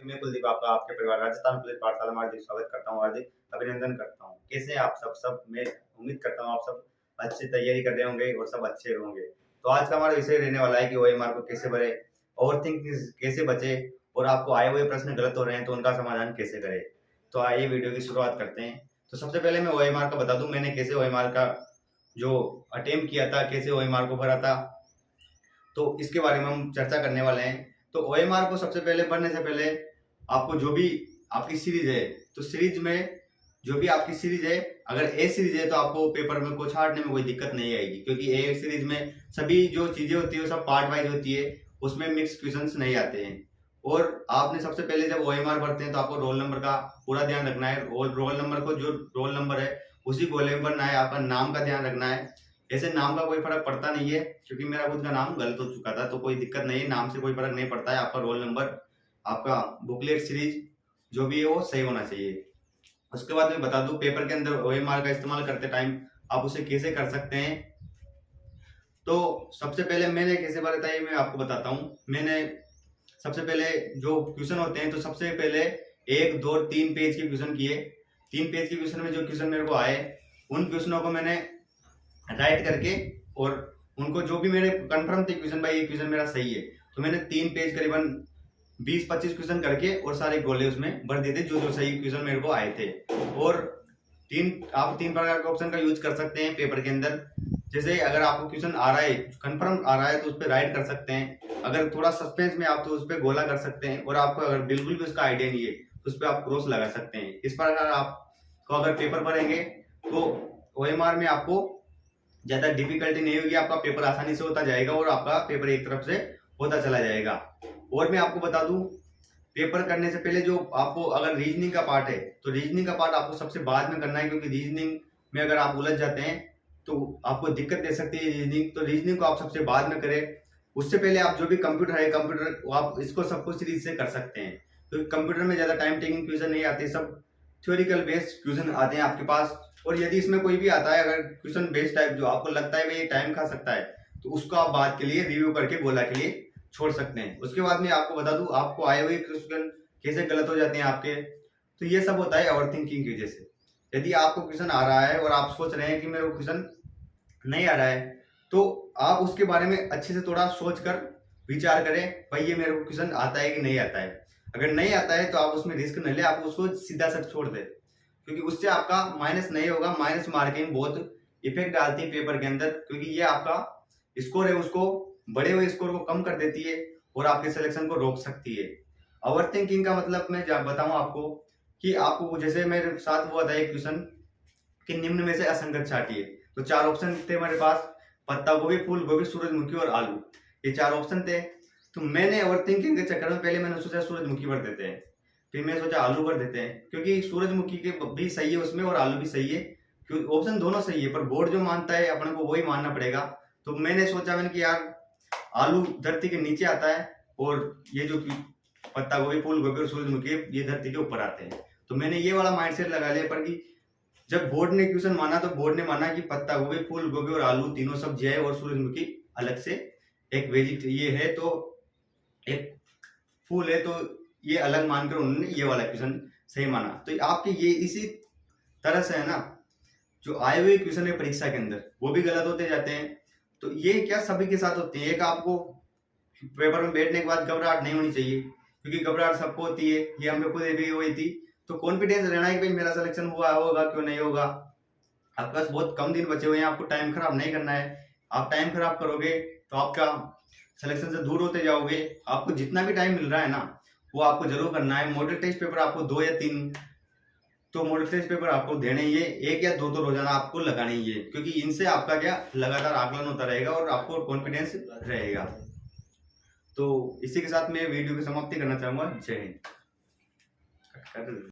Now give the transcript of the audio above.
मैं कुलदीप आपका आपके परिवार राजस्थान पुलिस पाठशाला में हार्दिक स्वागत करता हूँ, हार्दिक अभिनंदन करता हूँ। कैसे हैं आप सब मैं उम्मीद करता हूँ आप सब अच्छी तैयारी कर रहे होंगे और सब अच्छे होंगे। तो आज का हमारा विषय रहने वाला है कि ओएमआर को कैसे भरे, ओवरथिंकिंग कैसे बचे और आपको आए हुए प्रश्न गलत हो रहे हैं तो उनका समाधान कैसे करें। तो आइए वीडियो की शुरुआत करते हैं। तो सबसे पहले मैं ओएमआर का बता दूं, मैंने कैसे ओएमआर का जो अटेम्प्ट किया था, कैसे ओएमआर को भरा था, तो इसके बारे में हम चर्चा करने वाले हैं। तो ओएमआर को सबसे पहले भरने से पहले आपको जो भी आपकी सीरीज है, तो सीरीज में जो भी आपकी सीरीज है, अगर ए सीरीज है तो आपको पेपर में को छांटने में कोई दिक्कत नहीं आएगी, क्योंकि ए सीरीज में सभी जो चीजें होती है वो सब पार्ट वाइज होती है, उसमें मिक्स क्वेश्चंस नहीं आते हैं। और आपने सबसे पहले जब ओएमआर भरते हैं तो आपको रोल नंबर का पूरा ध्यान रखना है, और रोल नंबर को जो रोल नंबर है उसी गोले में भरना है। आपका नाम का ध्यान रखना है। ऐसे नाम का कोई फर्क पड़ता नहीं है, क्योंकि मेरा खुद का नाम गलत हो चुका था, तो कोई दिक्कत नहीं है, नाम से कोई फर्क नहीं पड़ता है। आपका रोल नंबर, आपका बुकलेट सीरीज जो भी है वो सही होना चाहिए। उसके बाद मैं बता दूं, पेपर के अंदर ओएमआर का इस्तेमाल करते टाइम आप उसे कैसे कर सकते हैं। तो सबसे पहले मैंने कैसे भरा था ये मैं आपको बताता हूँ। मैंने सबसे पहले जो क्वेश्चन होते हैं, तो सबसे पहले 1, 2, 3 पेज के क्वेश्चन किए। 3 पेज के क्वेश्चन में जो क्वेश्चन मेरे को आए, उन क्वेश्चनों को मैंने राइट करके, और उनको जो भी मेरे कंफर्म थे क्वेश्चन, भाई ये क्वेश्चन मेरा सही है, तो मैंने 3 पेज करीबन 20-25 क्वेश्चन करके और सारे गोले उसमें भर दिए थे जो जो सही क्वेश्चन मेरे को आए थे। और आप 3 प्रकार के ऑप्शन का यूज कर सकते हैं पेपर के अंदर। जैसे अगर आपको क्वेश्चन आ रहा है, कंफर्म आ रहा है, तो उस पर राइट कर सकते हैं। अगर थोड़ा सस्पेंस में आप तो उस पर गोला कर सकते हैं, और आपको अगर बिल्कुल भी उसका आइडिया नहीं है तो उस पर आप क्रॉस लगा सकते हैं। इस प्रकार आपको अगर पेपर भरेंगे तो ओएमआर में आपको ज्यादा डिफिकल्टी नहीं होगी, आपका पेपर आसानी से होता जाएगा और आपका पेपर एक तरफ से होता चला जाएगा। और मैं आपको बता दूं, पेपर करने से पहले जो आपको अगर रीजनिंग का पार्ट है, तो रीजनिंग का पार्ट आपको सबसे बाद में करना है, क्योंकि रीजनिंग में अगर आप उलझ जाते हैं तो आपको दिक्कत दे सकती है रीजनिंग। तो रीजनिंग को आप सबसे बाद में करें। उससे पहले आप जो भी कंप्यूटर है, कंप्यूटर आप इसको सबको सीरीज से कर सकते हैं, क्योंकि कंप्यूटर में ज्यादा टाइम टेकिंग क्वेश्चन नहीं आते, सब थ्योरिकल बेस्ड क्वेश्चन आते हैं आपके पास। और यदि इसमें कोई भी आता है अगर क्वेश्चन बेस्ड टाइप जो आपको लगता है भाई ये टाइम खा सकता है, तो उसको आप बाद के लिए रिव्यू करके गोला के लिए छोड़ सकते हैं। उसके बाद में आपको बता दूं, आपको आए हुए क्वेश्चन कैसे गलत हो जाते हैं आपके, तो ये सब होता है ओवर थिंकिंग की वजह से। यदि आपको क्वेश्चन आ रहा है और आप सोच रहे हैं कि मेरे को क्वेश्चन नहीं आ रहा है, तो आप उसके बारे में अच्छे से थोड़ा सोच कर विचार करें, भाई ये मेरे को क्वेश्चन आता है कि नहीं आता है। अगर नहीं आता है तो आप उसमें रिस्क न ले, आप उसको सीधा सा छोड़ दें, क्योंकि उससे आपका माइनस नहीं होगा। माइनस मार्किंग बहुत इफेक्ट डालती है पेपर के अंदर, क्योंकि ये आपका स्कोर है उसको, बड़े हुए स्कोर को कम कर देती है और आपके सिलेक्शन को रोक सकती है। ओवर थिंकिंग का मतलब मैं बताऊं आपको, कि आपको जैसे मेरे साथ हुआ था एक क्वेश्चन कि निम्न में से असंगत छांटिए। तो 4 ऑप्शन थे मेरे पास, पत्ता गोभी, फूल गोभी, सूरजमुखी और आलू, ये 4 ऑप्शन थे। तो मैंने ओवर थिंकिंग के चक्कर में पहले मैंने सोचा सूरजमुखी भर देते हैं, फिर मैं सोचा आलू भर देते हैं, क्योंकि सूरजमुखी के भी सही है उसमें और आलू भी सही है, क्योंकि ऑप्शन दोनों सही है, पर बोर्ड जो मानता है अपने को वही मानना पड़ेगा। तो मैंने सोचा मैंने कि यार आलू धरती के नीचे आता है, और ये जो पत्ता गोभी, फूल गोभी और सूरजमुखी ये धरती के ऊपर आते हैं। तो मैंने ये वाला माइंडसेट लगा लिया, पर कि जब बोर्ड ने क्वेश्चन माना तो बोर्ड ने माना कि पत्ता गोभी, फूल गोभी और आलू तीनों सब्जियां है, और सूरजमुखी अलग से एक ये है, तो एक फूल है, तो ये अलग मानकर उन्होंने ये वाला क्वेश्चन सही माना। तो आपके ये इसी तरह से है ना, जो आए हुए क्वेश्चन है परीक्षा के अंदर वो भी गलत होते जाते हैं। तो ये क्या सभी के साथ होते हैं। एक आपको पेपर में बैठने के बाद घबराहट नहीं होनी चाहिए, क्योंकि घबराहट सबको होती है, ये हमें खुद भी हुई थी। तो कॉन्फिडेंस रहना है कि भाई मेरा सिलेक्शन हुआ होगा क्यों नहीं होगा। आपके पास बहुत कम दिन बचे हुए हैं, आपको टाइम खराब नहीं करना है। आप टाइम खराब करोगे तो आपका सिलेक्शन से दूर होते जाओगे। आपको जितना भी टाइम मिल रहा है ना, वो आपको जरूर करना है। मॉडल टेस्ट पेपर आपको 2 या 3 तो मॉडल टेस्ट पेपर आपको देने ही है, 1 या 2 तो रोजाना आपको लगाने ही है, क्योंकि इनसे आपका क्या लगातार आकलन होता रहेगा और आपको कॉन्फिडेंस रहेगा। तो इसी के साथ मैं वीडियो की समाप्ति करना चाहूंगा। जय हिंद।